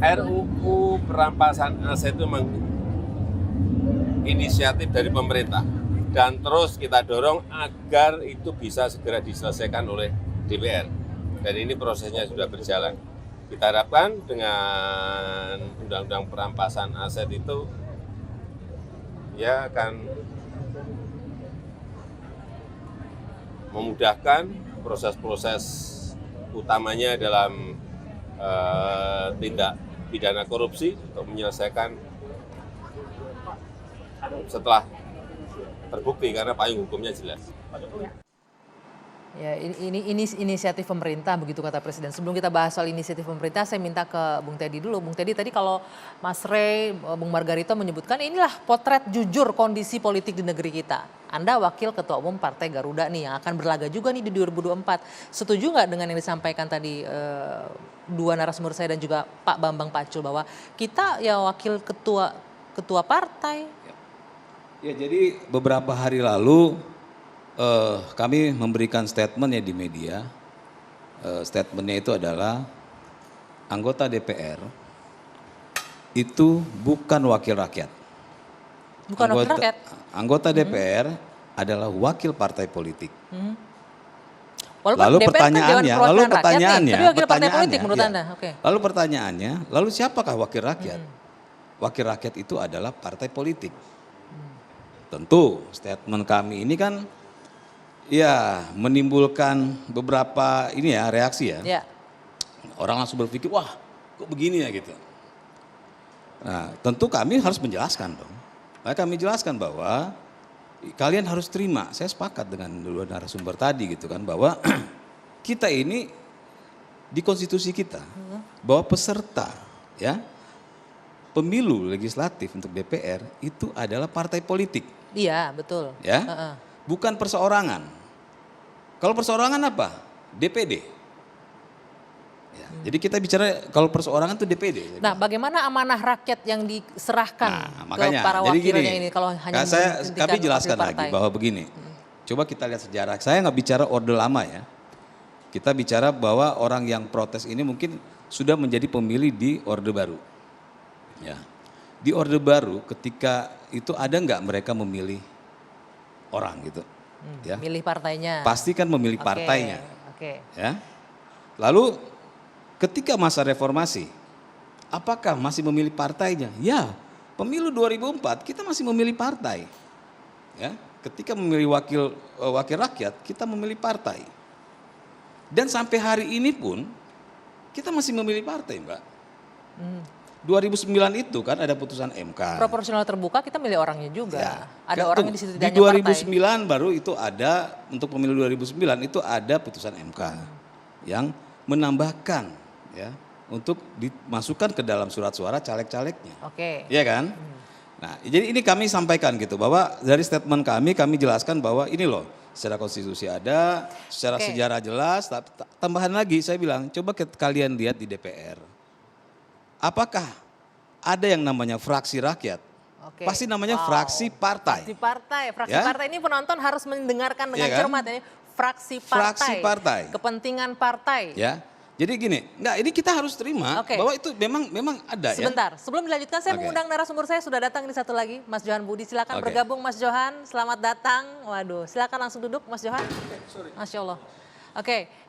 RUU perampasan aset itu memang inisiatif dari pemerintah dan terus kita dorong agar itu bisa segera diselesaikan oleh DPR. Dan ini prosesnya sudah berjalan. Kita harapkan dengan undang-undang perampasan aset itu ya akan memudahkan proses-proses utamanya dalam tindak pidana korupsi untuk menyelesaikan setelah terbukti karena payung hukumnya jelas. Ya, ini inisiatif pemerintah begitu kata Presiden. Sebelum kita bahas soal inisiatif pemerintah, saya minta ke Bung Teddy dulu. Bung Teddy, tadi kalau Mas Rey, Bung Margarito menyebutkan inilah potret jujur kondisi politik di negeri kita. Anda wakil Ketua Umum Partai Garuda nih yang akan berlaga juga nih di 2024. Setuju nggak dengan yang disampaikan tadi dua narasumber saya dan juga Pak Bambang Pacul bahwa kita ya wakil ketua partai? Ya, jadi beberapa hari lalu kami memberikan statement ya di media. Statementnya itu adalah anggota DPR itu bukan wakil rakyat. Bukan wakil rakyat? Anggota DPR adalah wakil partai politik. Lalu pertanyaannya, lalu pertanyaannya, lalu siapakah wakil rakyat? Wakil rakyat itu adalah partai politik. Tentu statement kami ini kan ya menimbulkan beberapa ini ya reaksi ya. Orang langsung berpikir wah kok begini ya gitu. Nah tentu kami harus menjelaskan dong. Nah, kami jelaskan bahwa kalian harus terima, saya sepakat dengan dua narasumber tadi gitu kan bahwa kita ini di konstitusi kita bahwa peserta ya pemilu legislatif untuk DPR itu adalah partai politik. Iya betul. Ya, bukan perseorangan. Kalau perseorangan apa? DPD. Ya, jadi kita bicara kalau perseorangan itu DPD. Nah, bagaimana amanah rakyat yang diserahkan ke para wakilnya ini kalau hanya kami jelaskan lagi bahwa begini. Coba kita lihat sejarah. Saya nggak bicara orde lama ya. Kita bicara bahwa orang yang protes ini mungkin sudah menjadi pemilih di orde baru. Ya. Di orde baru ketika itu ada nggak mereka memilih orang gitu. Ya. Milih partainya. Pasti kan memilih partainya. Ya. Lalu ketika masa reformasi, apakah masih memilih partainya? Ya, pemilu 2004 kita masih memilih partai. Ya, ketika memilih wakil rakyat, kita memilih partai. Dan sampai hari ini pun kita masih memilih partai, Mbak. 2009 itu kan ada putusan MK. Proporsional terbuka kita milih orangnya juga. Ya, ada orang yang di situ di 2009 partai. Baru itu ada untuk pemilu 2009 itu ada putusan MK yang menambahkan ya untuk dimasukkan ke dalam surat suara caleg-calegnya. Iya kan? Nah, jadi ini kami sampaikan gitu bahwa dari statement kami jelaskan bahwa ini loh secara konstitusi ada, secara sejarah jelas, tambahan lagi saya bilang coba kalian lihat di DPR. Apakah ada yang namanya fraksi rakyat? Pasti namanya fraksi partai. Fraksi partai ini penonton harus mendengarkan dengan cermat ya. Fraksi partai. Kepentingan partai. Ya. Jadi gini, ini kita harus terima bahwa itu memang ada. Sebentar, sebelum dilanjutkan saya mengundang narasumber saya sudah datang ini satu lagi, Mas Johan Budi. Silakan bergabung Mas Johan, selamat datang. Waduh, silakan langsung duduk Mas Johan. Masya Allah.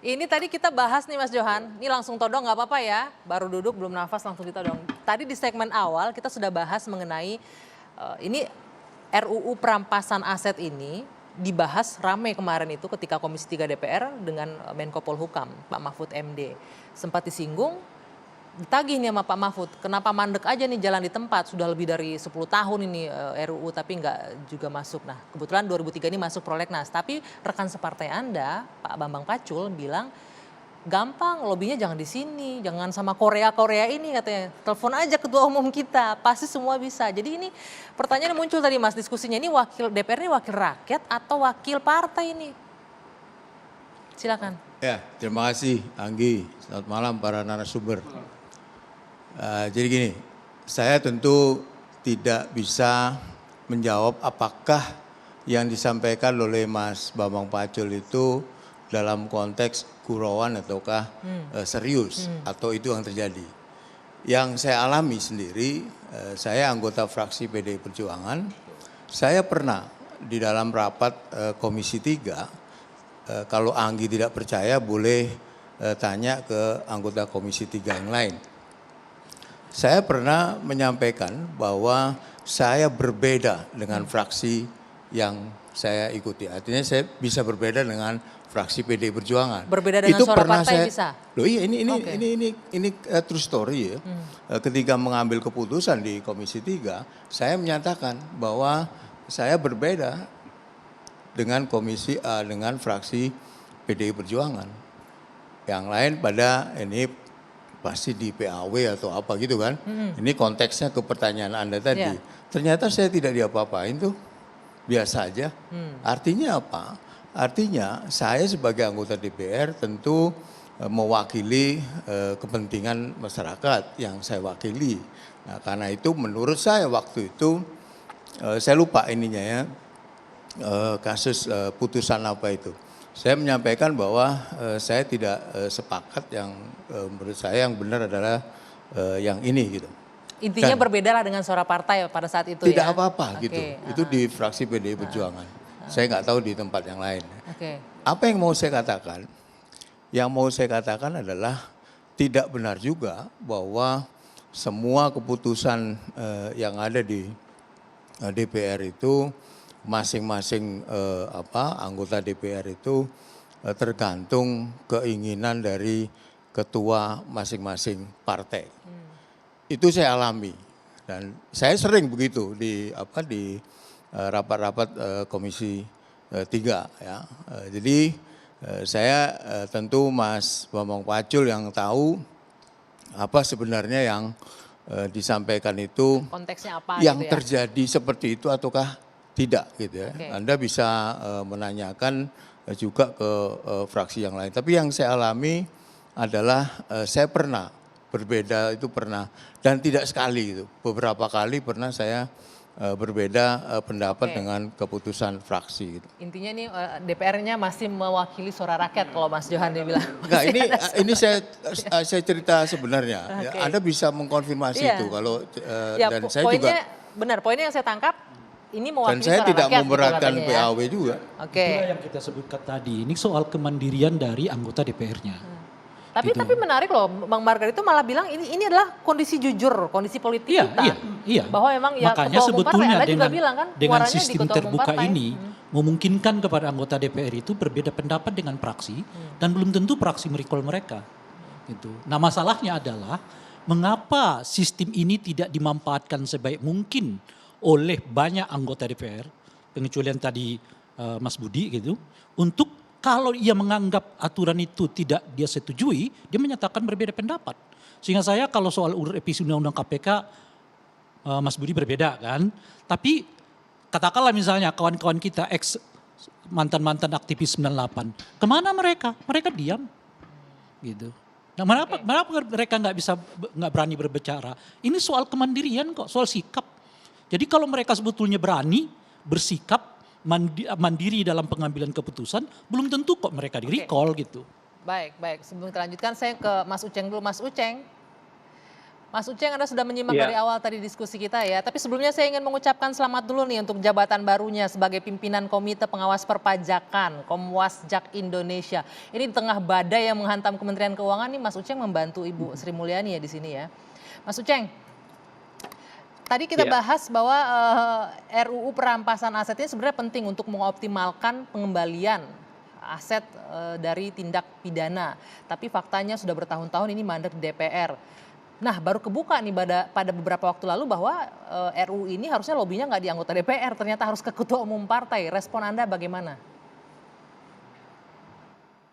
Ini tadi kita bahas nih Mas Johan, ini langsung todong nggak apa-apa ya, baru duduk belum nafas langsung ditodong. Tadi di segmen awal kita sudah bahas mengenai ini RUU perampasan aset ini dibahas rame kemarin itu ketika Komisi 3 DPR dengan Menko Polhukam, Pak Mahfud MD. Sempat disinggung, ditagih nih sama Pak Mahfud, kenapa mandek aja nih jalan di tempat, sudah lebih dari 10 tahun ini RUU tapi nggak juga masuk. Nah kebetulan 2003 ini masuk prolegnas, tapi rekan separtai Anda, Pak Bambang Pacul bilang, gampang lobbynya jangan di sini, jangan sama Korea ini katanya. Telepon aja ketua umum kita, pasti semua bisa. Jadi ini pertanyaan muncul tadi Mas diskusinya, ini wakil DPR ini wakil rakyat atau wakil partai ini? Silakan. Ya, terima kasih Anggi. Selamat malam para narasumber. Jadi gini, saya tentu tidak bisa menjawab apakah yang disampaikan oleh Mas Bambang Pacul itu dalam konteks gurauan ataukah serius atau itu yang terjadi. Yang saya alami sendiri, saya anggota fraksi PDI Perjuangan, saya pernah di dalam rapat Komisi 3, kalau Anggi tidak percaya boleh tanya ke anggota Komisi 3 yang lain. Saya pernah menyampaikan bahwa saya berbeda dengan fraksi yang saya ikuti. Artinya saya bisa berbeda dengan fraksi PDI Perjuangan. Berbeda dengan suara partai bisa? Loh iya, ini true story ya. Ketika mengambil keputusan di Komisi 3, saya menyatakan bahwa saya berbeda dengan dengan fraksi PDI Perjuangan. Yang lain pada ini pasti di PAW atau apa gitu kan. Ini konteksnya ke pertanyaan Anda tadi. Yeah. Ternyata saya tidak diapa-apain tuh. Biasa aja. Artinya apa? Artinya saya sebagai anggota DPR tentu mewakili kepentingan masyarakat yang saya wakili. Nah, karena itu menurut saya waktu itu, saya lupa ininya ya, kasus putusan apa itu. Saya menyampaikan bahwa saya tidak sepakat, yang menurut saya yang benar adalah yang ini gitu. Intinya berbeda lah dengan suara partai pada saat itu tidak ya? Tidak apa-apa gitu. Itu di fraksi PDI Perjuangan. Saya nggak tahu di tempat yang lain. Apa yang mau saya katakan? Yang mau saya katakan adalah tidak benar juga bahwa semua keputusan yang ada di DPR itu masing-masing anggota DPR itu tergantung keinginan dari ketua masing-masing partai. Itu saya alami dan saya sering begitu di rapat-rapat Komisi 3 ya. Jadi saya tentu Mas Bambang Pacul yang tahu apa sebenarnya yang disampaikan itu, konteksnya apa yang gitu ya? terjadi seperti itu ataukah tidak gitu ya. Anda bisa menanyakan juga ke fraksi yang lain. Tapi yang saya alami adalah saya pernah berbeda, itu pernah, dan tidak sekali itu. Beberapa kali pernah saya berbeda pendapat dengan keputusan fraksi. Gitu. Intinya ini DPR-nya masih mewakili suara rakyat kalau Mas Johan dia bilang. Enggak, ini saya cerita sebenarnya. Ya, Anda bisa mengkonfirmasi itu kalau ya, dan saya poinnya, juga benar, poinnya yang saya tangkap ini mewakili dan saya suara tidak rakyat, memberatkan gitu PAW juga. Itulah yang kita sebutkan tadi. Ini soal kemandirian dari anggota DPR-nya. Tapi menarik loh, Bang Margar itu malah bilang ini adalah kondisi jujur, kondisi politik kita. Iya. Bahwa memang ya makanya ketua umum sebetulnya partai, Anda juga dengan, bilang kan, dengan suaranya sistem di ketua umum terbuka partai. ini memungkinkan kepada anggota DPR itu berbeda pendapat dengan praksi dan belum tentu praksi merecall mereka. Gitu. Nah masalahnya adalah mengapa sistem ini tidak dimanfaatkan sebaik mungkin oleh banyak anggota DPR, pengecualian tadi Mas Budi gitu, untuk kalau ia menganggap aturan itu tidak dia setujui, dia menyatakan berbeda pendapat. Sehingga saya kalau soal revisi undang-undang KPK, Mas Budi berbeda kan. Tapi katakanlah misalnya kawan-kawan kita mantan-mantan aktivis 98, kemana mereka? Mereka diam, gitu. Nah, kenapa mereka nggak berani berbicara? Ini soal kemandirian kok, soal sikap. Jadi kalau mereka sebetulnya berani bersikap mandiri dalam pengambilan keputusan, belum tentu kok mereka di-recall gitu. Baik. Sebelum kita lanjutkan, saya ke Mas Uceng dulu. Mas Uceng, Anda sudah menyimak dari awal tadi diskusi kita ya. Tapi sebelumnya saya ingin mengucapkan selamat dulu nih untuk jabatan barunya sebagai pimpinan Komite Pengawas Perpajakan, Komwasjak Indonesia. Ini di tengah badai yang menghantam Kementerian Keuangan nih, Mas Uceng membantu Ibu Sri Mulyani ya di sini ya. Mas Uceng, tadi kita bahas bahwa RUU perampasan aset ini sebenarnya penting untuk mengoptimalkan pengembalian aset dari tindak pidana. Tapi faktanya sudah bertahun-tahun ini mandek di DPR. Nah baru kebuka nih pada beberapa waktu lalu bahwa RUU ini harusnya lobbynya nggak di anggota DPR, ternyata harus ke ketua umum partai. Respon Anda bagaimana?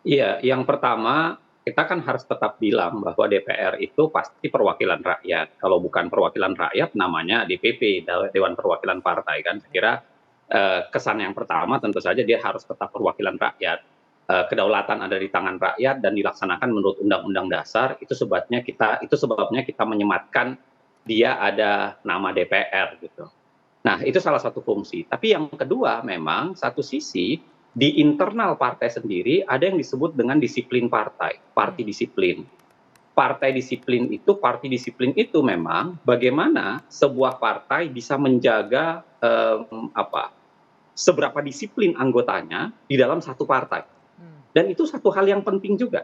Iya, yang pertama kita kan harus tetap bilang bahwa DPR itu pasti perwakilan rakyat. Kalau bukan perwakilan rakyat namanya DPP, Dewan Perwakilan Partai kan. Saya kira kesan yang pertama tentu saja dia harus tetap perwakilan rakyat. Kedaulatan ada di tangan rakyat dan dilaksanakan menurut Undang-Undang Dasar. Itu sebabnya kita menyematkan dia ada nama DPR gitu. Nah, itu salah satu fungsi. Tapi yang kedua memang satu sisi di internal partai sendiri ada yang disebut dengan disiplin partai, parti disiplin. partai disiplin itu memang bagaimana sebuah partai bisa menjaga seberapa disiplin anggotanya di dalam satu partai. Dan itu satu hal yang penting juga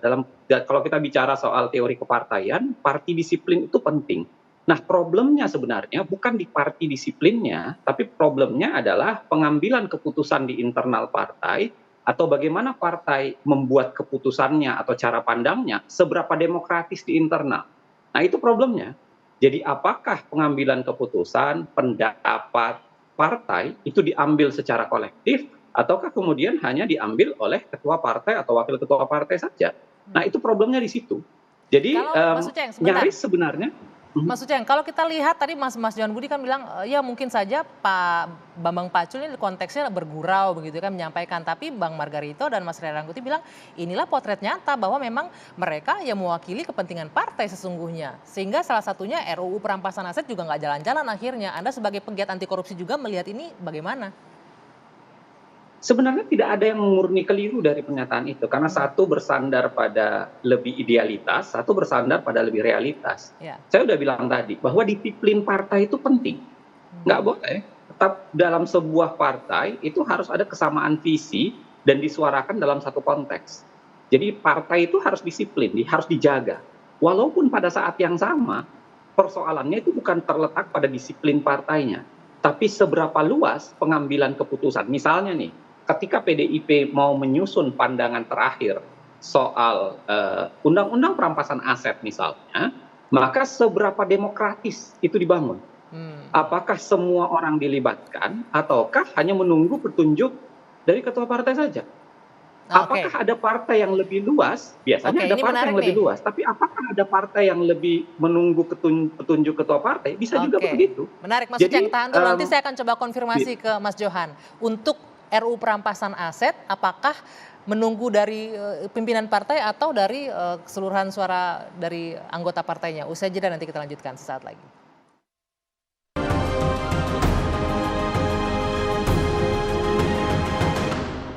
kalau kita bicara soal teori kepartaian, parti disiplin itu penting. Nah, problemnya sebenarnya bukan di parti disiplinnya, tapi problemnya adalah pengambilan keputusan di internal partai atau bagaimana partai membuat keputusannya atau cara pandangnya seberapa demokratis di internal. Nah, itu problemnya. Jadi apakah pengambilan keputusan, pendapat partai itu diambil secara kolektif ataukah kemudian hanya diambil oleh ketua partai atau wakil ketua partai saja? Nah, itu problemnya di situ. Jadi Mas Uceng, nyaris sebenarnya. Mas Uceng, kalau kita lihat tadi Mas Johan Budi kan bilang ya mungkin saja Pak Bambang Pacul ini konteksnya bergurau begitu kan menyampaikan, tapi Bang Margarito dan Mas Ray Rangkuti bilang inilah potret nyata bahwa memang mereka yang mewakili kepentingan partai sesungguhnya. Sehingga salah satunya RUU perampasan aset juga nggak jalan-jalan akhirnya. Anda sebagai penggiat anti korupsi juga melihat ini bagaimana? Sebenarnya tidak ada yang murni keliru dari pernyataan itu, karena satu bersandar pada lebih idealitas, satu bersandar pada lebih realitas. Ya. Saya udah bilang tadi bahwa disiplin partai itu penting, nggak boleh. Tetap dalam sebuah partai itu harus ada kesamaan visi dan disuarakan dalam satu konteks. Jadi partai itu harus disiplin, harus dijaga. Walaupun pada saat yang sama persoalannya itu bukan terletak pada disiplin partainya, tapi seberapa luas pengambilan keputusan. Misalnya nih, ketika PDIP mau menyusun pandangan terakhir soal undang-undang perampasan aset misalnya, maka seberapa demokratis itu dibangun? Apakah semua orang dilibatkan ataukah hanya menunggu petunjuk dari ketua partai saja? Apakah ada partai yang lebih luas? Biasanya ada partai yang lebih luas, tapi apakah ada partai yang lebih menunggu petunjuk ketua partai? Bisa juga begitu. Menarik, Mas Uceng, tahan dulu, nanti saya akan coba konfirmasi ke Mas Johan. Untuk RUU perampasan aset, apakah menunggu dari pimpinan partai atau dari keseluruhan suara dari anggota partainya? Usai jeda nanti kita lanjutkan sesaat lagi.